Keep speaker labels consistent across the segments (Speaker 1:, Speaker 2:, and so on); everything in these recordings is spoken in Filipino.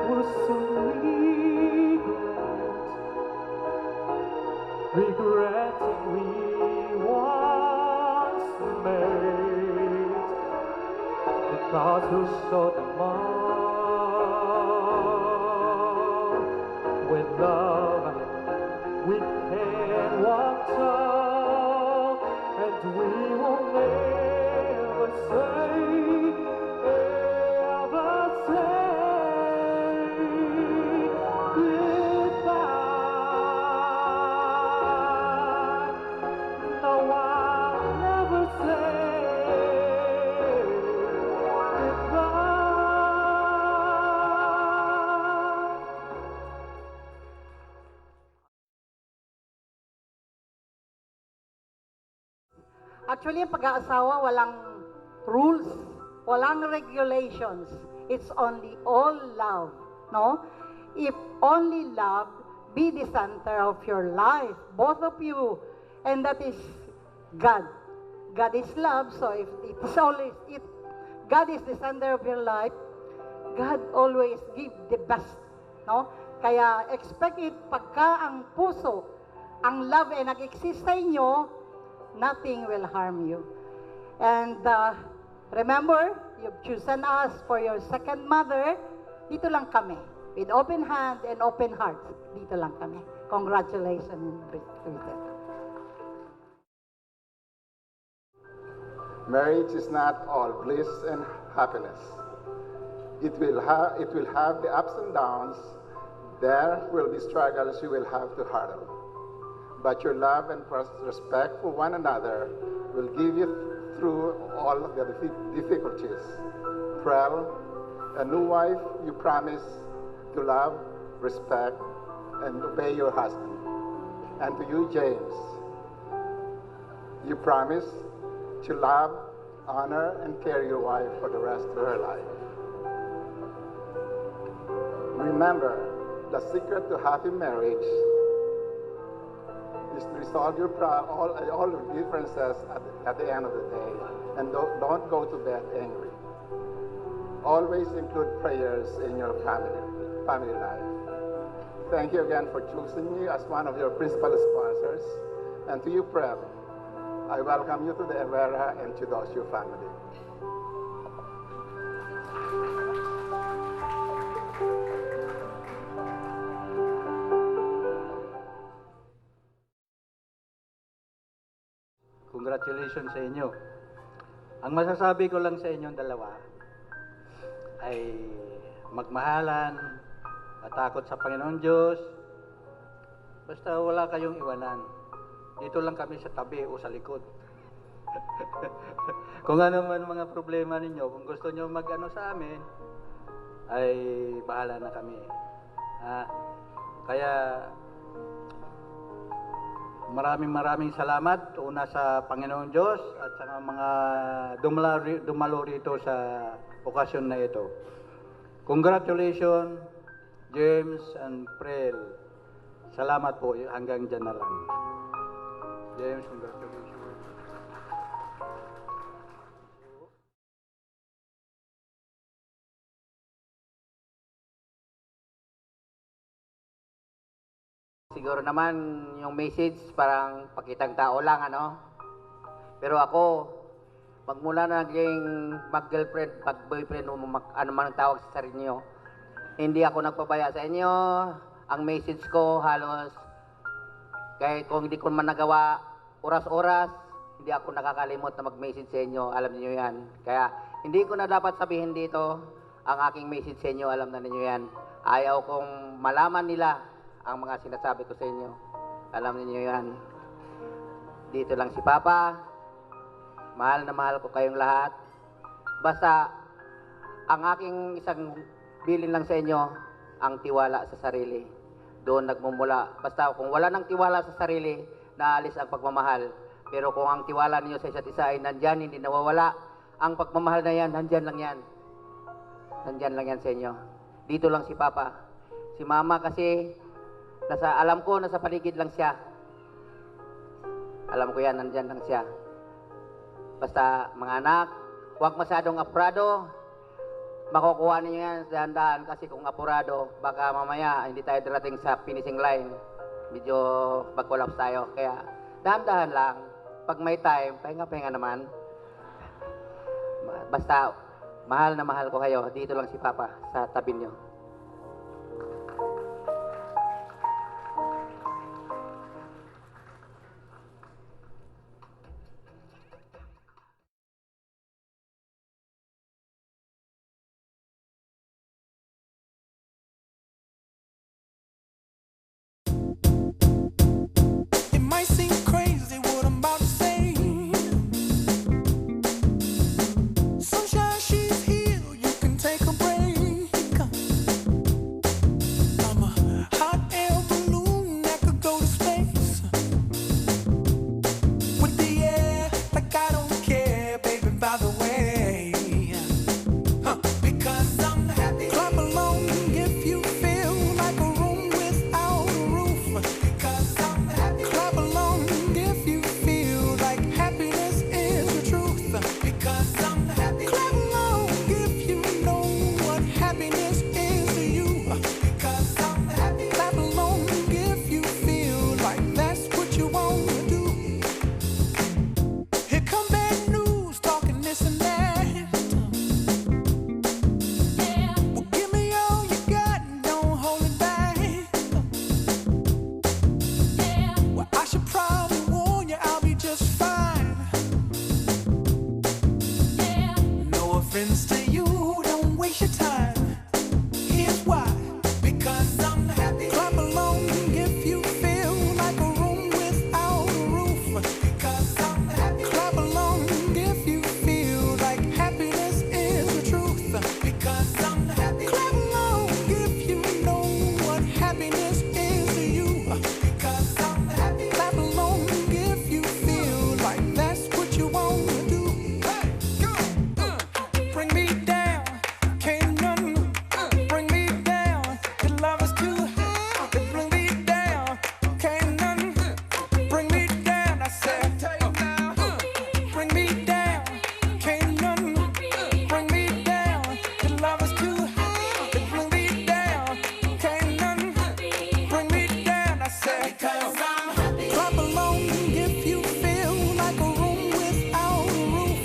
Speaker 1: will soon regretting we once made, because we saw the mark. With love we can walk tall, and we will never say, ever say goodbye. No, I'll never say goodbye.
Speaker 2: Actually, ang pag-aasawa, walang rules, walang regulations. It's only all love, no? If only love be the center of your life, both of you, and that is God. God is love, so if God is the center of your life, God always give the best, no? Kaya expect it pagka ang puso, ang love ay nag-exist sa inyo, nothing will harm you. And remember, you've chosen us for your second mother. Dito lang kami. With open hand and open heart. Dito lang kami. Congratulations, Bridget.
Speaker 3: Marriage is not all bliss and happiness. It will have the ups and downs. There will be struggles you will have to hurdle. But your love and respect for one another will give you through all of the difficulties. Prel, a new wife, you promise to love, respect, and obey your husband. And to you, James, you promise to love, honor, and care your wife for the rest of her life. Remember, the secret to happy marriage is to resolve your all the differences at the end of the day, and don't go to bed angry. Always include prayers in your family life. Thank you again for choosing me as one of your principal sponsors, and to you, Prem, I welcome you to the Evera and Chudosio family.
Speaker 4: Congratulations sa inyo. Ang masasabi ko lang sa inyong dalawa ay magmahalan, matakot sa Panginoon Diyos, basta wala kayong iwanan. Dito lang kami sa tabi o sa likod. Kung ano man mga problema ninyo, kung gusto nyo mag-ano sa amin, ay bahala na kami. Kaya maraming salamat una sa Panginoon Diyos at sa mga dumalo rito sa okasyon na ito. Congratulations, James and Prel. Salamat po, hanggang dyan na lang. James, congratulations.
Speaker 5: Siguro naman yung message parang pakitang tao lang, ano? Pero ako, magmula na naging mag-girlfriend, mag-boyfriend, ano man ang tawag sa sarili nyo, hindi ako nagpabaya sa inyo. Ang message ko halos, kahit kung hindi ko man nagawa oras-oras, hindi ako nakakalimot na mag-message sa inyo. Alam niyo yan. Kaya hindi ko na dapat sabihin dito ang aking message sa inyo. Alam na niyo yan. Ayaw kong malaman nila ang mga sinasabi ko sa inyo. Alam niyo yan. Dito lang si Papa. Mahal na mahal ko kayong lahat. Basta, ang aking isang bilin lang sa inyo, ang tiwala sa sarili. Doon nagmumula. Basta kung wala ng tiwala sa sarili, naalis ang pagmamahal. Pero kung ang tiwala niyo sa isa't isa ay nandyan, hindi nawawala, ang pagmamahal na yan, nandyan lang yan. Nandyan lang yan sa inyo. Dito lang si Papa. Si Mama kasi, alam ko, nasa paligid lang siya. Alam ko yan, nandyan lang siya. Basta, mga anak, huwag masyadong aprado. makukuha ninyo yan dahan-dahan kasi kung apurado, baka mamaya hindi tayo darating sa finishing line. Medyo mag-collapse tayo. Kaya dahan-dahan lang. Pag may time, pahinga-pahinga naman. Basta, mahal na mahal ko kayo. Dito lang si Papa sa tabi nyo.
Speaker 6: It might seem crazy what I'm about to say. Sunshine, she's here. You can take a break. I'm a hot air balloon that could go to space. With the air, like I don't care, baby, by the way. Because I'm happy. Clap along if you feel like a room without a roof. Because I'm happy. Clap along if you feel like happiness is the truth. Because I'm happy. Clap along if you know what happiness is to you. Because I'm happy. Clap along if you feel like that's what you want to do. Here come bad news, talking this and that. Well, give me all you got and don't hold it back. Well, I should probably warn you, I'll be just fine. No offense to you, don't waste your time. Here's why. Because I'm happy. Clap along if you feel like a room without a roof. Because I'm happy. Clap along if you feel like happiness is the truth. Because I'm happy. Clap along if you know what happiness is to you. Because I'm happy. Clap along if you feel like that's what you want to do. Hey, go. Bring me down, can't none bring me down. The love is too high. Bring me down, can't none bring me down. I said, bring me down, can't none bring me down. The love is too high. Bring me down, can't none bring me down. I said, because I'm happy. Clap along if you feel like a room without a roof.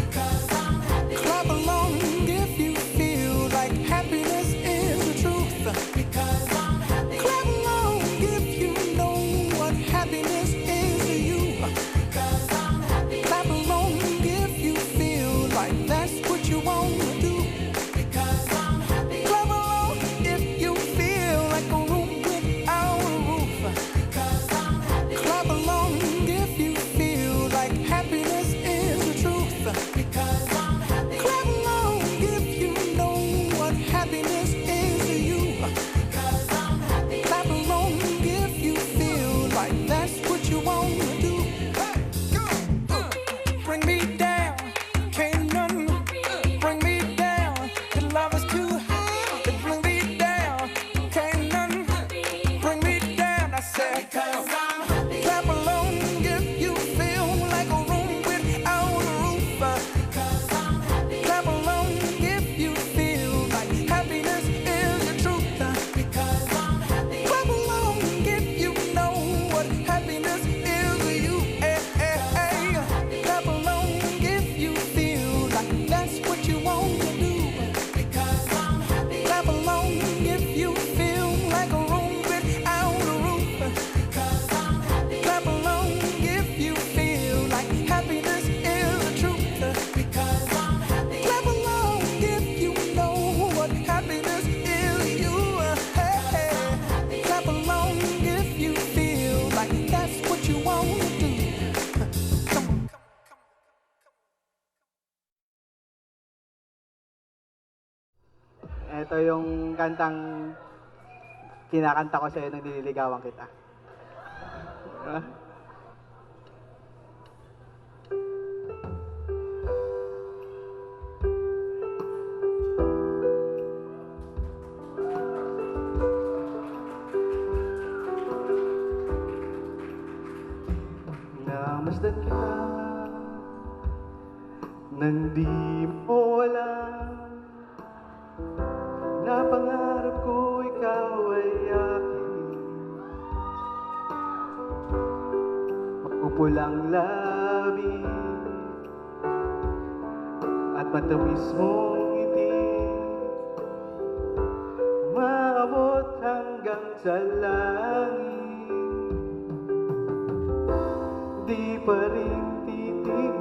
Speaker 6: Because I'm happy. Clap along if you feel like happiness is the truth. Because I'm happy. Clap along if you know what happiness is to you. Because I'm happy. Clap along if you feel like that's what you want to do. Because I'm happy. Clap along if you feel like a room without a roof. Because I'm happy. Clap along if you feel like happiness is the truth. Because I'm happy. Clap along if you know what happiness is to you. Because I'm happy. Clap along if you feel like that's what you want to do. Hey, go. Bring me down, can't none bring me down. The love is too high. Bring me down, can't none bring me down. I said, because I'm happy. Clap along if you feel like a room without a roof. Because I'm happy. Clap along if you feel like happiness is the truth. Because I'm happy. Clap along if you know what happiness is to you. Clap along if you feel like that's what you want to do. Because I'm happy. Clap along if you feel like a room without a roof. Because I'm happy. Clap along if you feel like happiness is the truth. Because I'm happy. Clap along if you know what happiness is to you. Clap along if you feel like that's what you want to do. Come on.
Speaker 4: Ito yung kantang kinakanta ko sa iyo nung nililigawan kita. Diba? Namasdan kita nang di mo alam
Speaker 1: pangarap ko ikaw ay akin. Mapupulang labi at matamis mong ngiti, maabot hanggang sa langit. Di pa rin titingin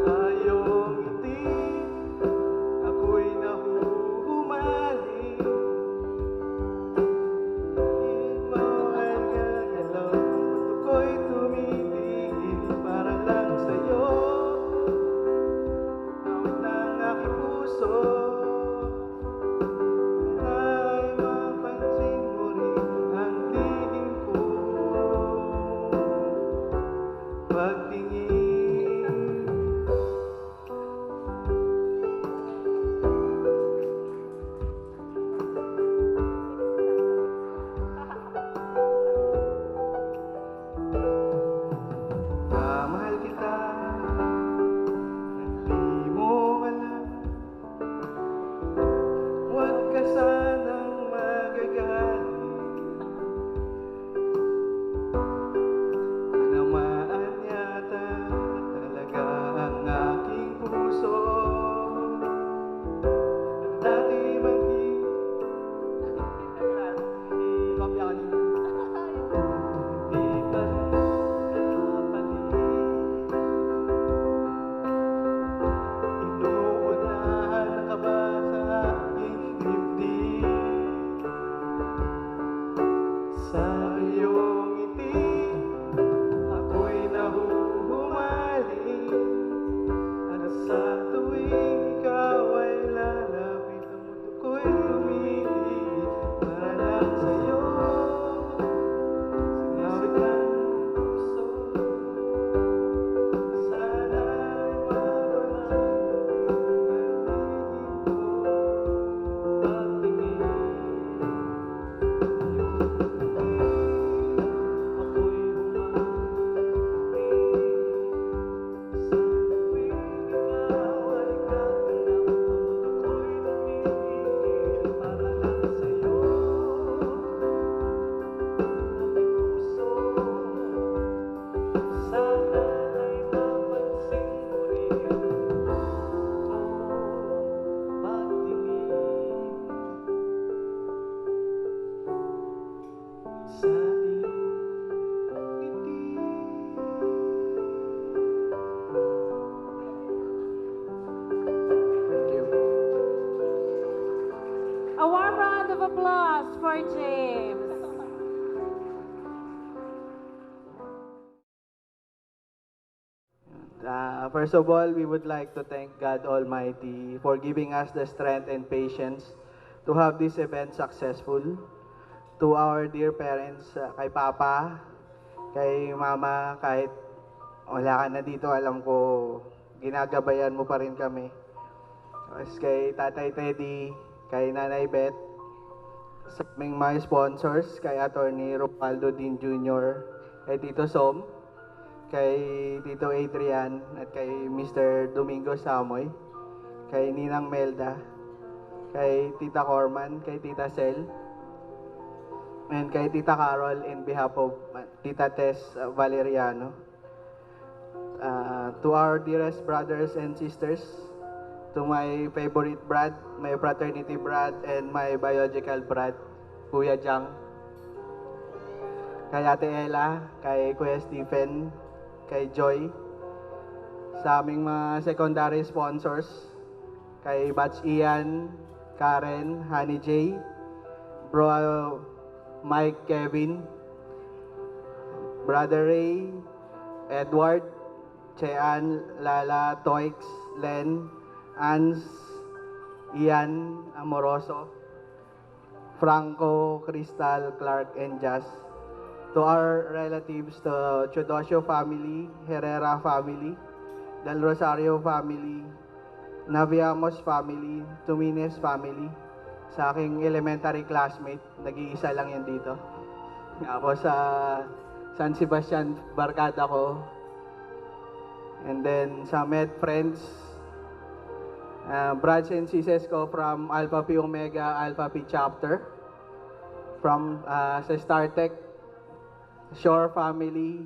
Speaker 1: sa iyong ngiti, ako'y nahuhumaling. Mahal ka galaw, puso ko'y tumitigil para lang sa'yo. Awit ng aking puso ay mapansin mo rin ang tingin ko. Pagtingin mahal kita, di mo alam. Huwag ka sanang magagalit. Tinamaan yata talaga ang aking puso. Dati man di pa napalit. Inuunahan ka ba sa aking dibdib? Sa iyong ngiti, ako'y nahuhumaling. At sa tuwing ikaw ay lalapit, ang mundo ko'y tumitigil para lang sa'yo. Singawit ng puso, sana'y mapansin ang tingin ko. Pagtingin, ako'y humahangin. Sa tuwing ikaw ay gaganap, ang mundo ko'y tumitigil para lang sa'yo. Aking puso, sana ay mapansin mo rin ang pagtingin sa iyong ngiti. Thank you.
Speaker 7: A warm round of applause for James.
Speaker 1: First of all, we would like to thank God Almighty for giving us the strength and patience to have this event successful. To our dear parents, kay Papa, kay Mama, kahit wala ka na dito, alam ko, ginagabayan mo pa rin kami. Tapos kay Tatay Teddy, kay Nanay Beth, sa aming mga sponsors, kay Attorney Ropaldo Dean Jr., kay Tito Som, kay Tito Adrian, at kay Mr. Domingo Samoy, kay Ninang Melda, kay Tita Corman, kay Tita Sel, and kay Tita Carol in behalf of Tita Tess Valeriano. To our dearest brothers and sisters, to my favorite Brad, my fraternity Brad, and my biological Brad, Kuya Jang, kay Ate Ella, kay Kuya Stephen, kay Joy, sa aming mga secondary sponsors, kay Batch Ian, Karen, Honey J, Bro Mike Kevin, Brother Ray, Edward, Chean, Lala, Toix, Len, Ans, Ian Amoroso, Franco, Crystal, Clark, and Jazz. To our relatives, the Chodosio family, Herrera family, Del Rosario family, Naviamos family, Tumines family, sa aking elementary classmate, nag-iisa lang yan dito. Tapos sa San Sebastian, barkada ko. And then sa Med Friends, brothers and sisters ko from Alpha Phi Omega, Alpha Phi Chapter. From sa StarTech, Shore Family,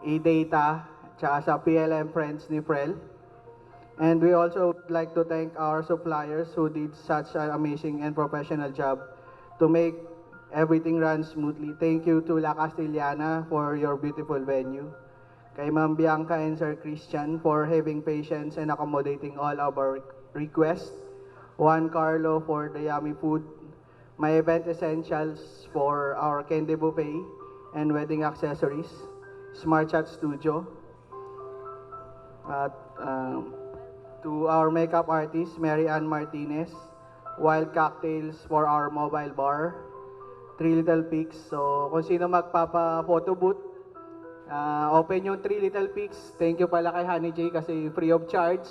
Speaker 1: E-Data, tsaka sa PLM Friends ni Prel. And we also would like to thank our suppliers who did such an amazing and professional job to make everything run smoothly. Thank you to La Castellana for your beautiful venue. Kay Ma'am Bianca and Sir Christian for having patience and accommodating all of our requests. Juan Carlo for the yummy food. My event essentials for our candy buffet and wedding accessories. Smart Chat Studio. At to our makeup artist, Mary Ann Martinez. Wild Cocktails for our mobile bar. Three Little Pigs. So, kung sino magpapa-photo booth, open yung Three Little Pigs. Thank you pala kay Honey J kasi free of charge.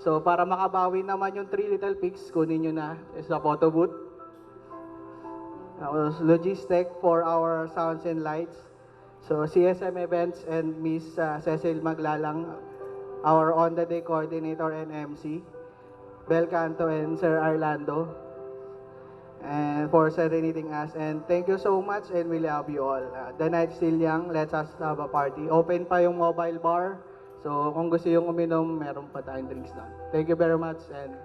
Speaker 1: So, para makabawi naman yung Three Little Pigs, kunin nyo na sa photo booth. Logistic for our sounds and lights. So, CSM Events and Miss Cecil Maglalang, our on-the-day coordinator and MC. Bel Canto and Sir Arlando. And for serenading us. And thank you so much and we love you all. The night's still young. Let's us have a party. Open pa yung mobile bar. So, kung gusto yung uminom, meron pa tayong drinks doon. Thank you very much and